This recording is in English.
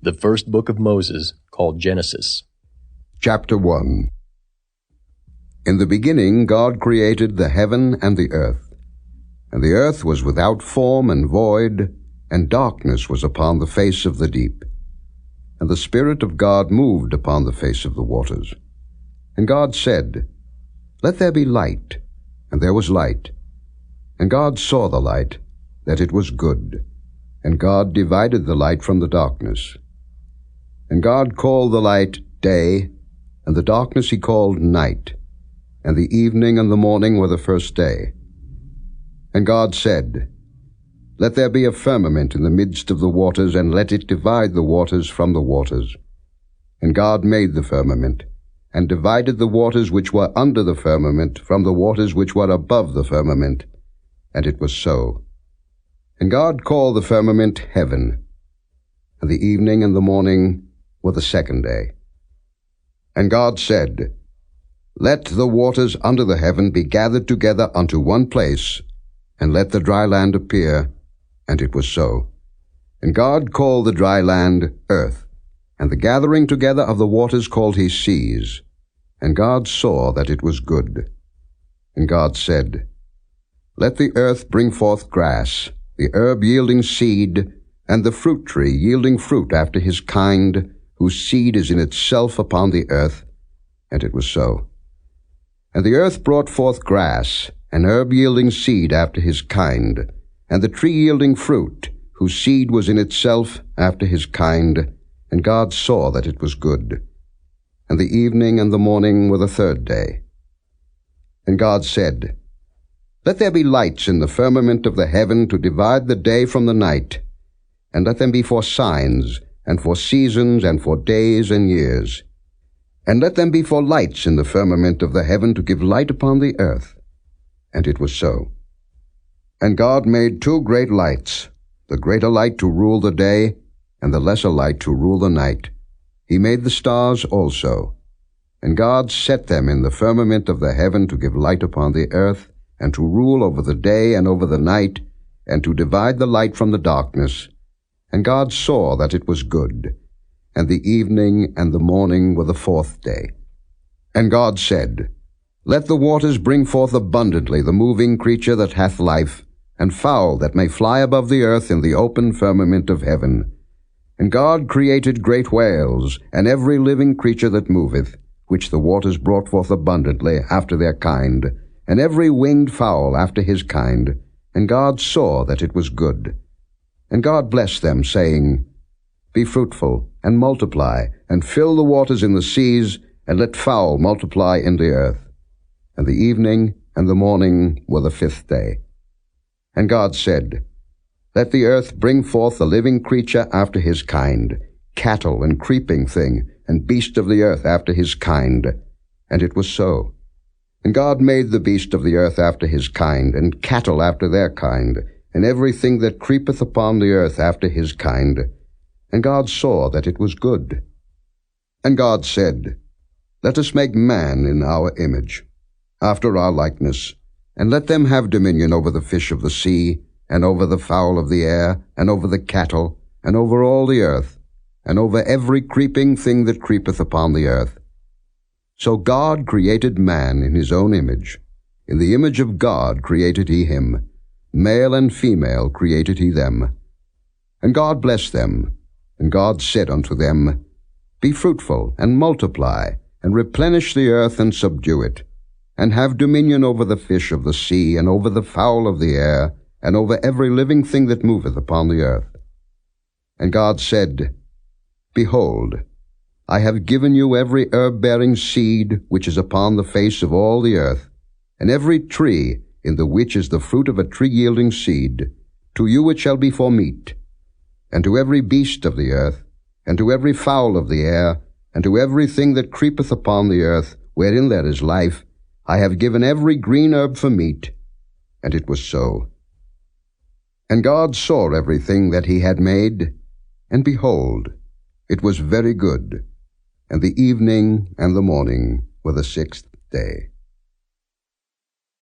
The first book of Moses, called Genesis. Chapter 1. In the beginning God created the heaven and the earth. And the earth was without form and void, and darkness was upon the face of the deep. And the Spirit of God moved upon the face of the waters. And God said, Let there be light. And there was light. And God saw the light, that it was good. And God divided the light from the darkness. And God called the light day, and the darkness he called night. And the evening and the morning were the first day. And God said, Let there be a firmament in the midst of the waters, and let it divide the waters from the waters. And God made the firmament, and divided the waters which were under the firmament from the waters which were above the firmament. And it was so. And God called the firmament heaven. And the evening and the morning were the second day. And God said, Let the waters under the heaven be gathered together unto one place, and let the dry land appear. And it was so. And God called the dry land earth, and the gathering together of the waters called he seas. And God saw that it was good. And God said, Let the earth bring forth grass, the herb yielding seed, and the fruit tree yielding fruit after his kind, whose seed is in itself upon the earth. And it was so. And the earth brought forth grass, and herb yielding seed after his kind, and the tree yielding fruit, whose seed was in itself after his kind. And God saw that it was good. And the evening and the morning were the third day. And God said, Let there be lights in the firmament of the heaven to divide the day from the night, and let them be for signs, and for seasons, and for days and years. And let them be for lights in the firmament of the heaven to give light upon the earth. And it was so. And God made two great lights, the greater light to rule the day, and the lesser light to rule the night. He made the stars also. And God set them in the firmament of the heaven to give light upon the earth, and to rule over the day and over the night, and to divide the light from the darkness. And God saw that it was good. And the evening and the morning were the fourth day. And God said, Let the waters bring forth abundantly the moving creature that hath life, and fowl that may fly above the earth in the open firmament of heaven. And God created great whales, and every living creature that moveth, which the waters brought forth abundantly after their kind, and every winged fowl after his kind. And God saw that it was good. And God blessed them, saying, Be fruitful, and multiply, and fill the waters in the seas, and let fowl multiply in the earth. And the evening and the morning were the fifth day. And God said, Let the earth bring forth a living creature after his kind, cattle and creeping thing, and beast of the earth after his kind. And it was so. And God made the beast of the earth after his kind, and cattle after their kind, and everything that creepeth upon the earth after his kind. And God saw that it was good. And God said, Let us make man in our image, after our likeness, and let them have dominion over the fish of the sea, and over the fowl of the air, and over the cattle, and over all the earth, and over every creeping thing that creepeth upon the earth. So God created man in his own image. In the image of God created he him. Male and female created he them. And God blessed them. And God said unto them, Be fruitful, and multiply, and replenish the earth, and subdue it, and have dominion over the fish of the sea, and over the fowl of the air, and over every living thing that moveth upon the earth. And God said, Behold, I have given you every herb-bearing seed which is upon the face of all the earth, and every tree in the which is the fruit of a tree yielding seed. To you it shall be for meat. And to every beast of the earth, and to every fowl of the air, and to everything that creepeth upon the earth, wherein there is life, I have given every green herb for meat. And it was so. And God saw everything that he had made, and behold, it was very good. And the evening and the morning were the sixth day.